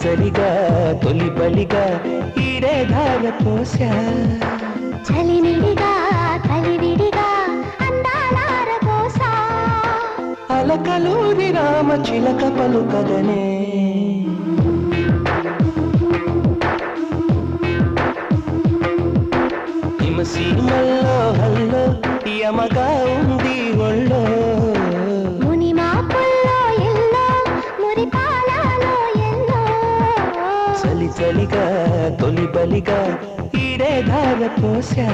చలిగా తొలి బలిగా ఈడే ధార పోసా చలివిడిగా కలివిడిగా అందాలార పోసా అలకలూరి రామ చిలక పలుకగనే హిమసీమల్లో హల్లో యమగా ఉంది ఒళ్ళో మునిమాపుల్లో ఎల్లో మురిపాలలో ఎల్లో చలి చలిగా తొలి బలిగా ఈడే ధార పోసా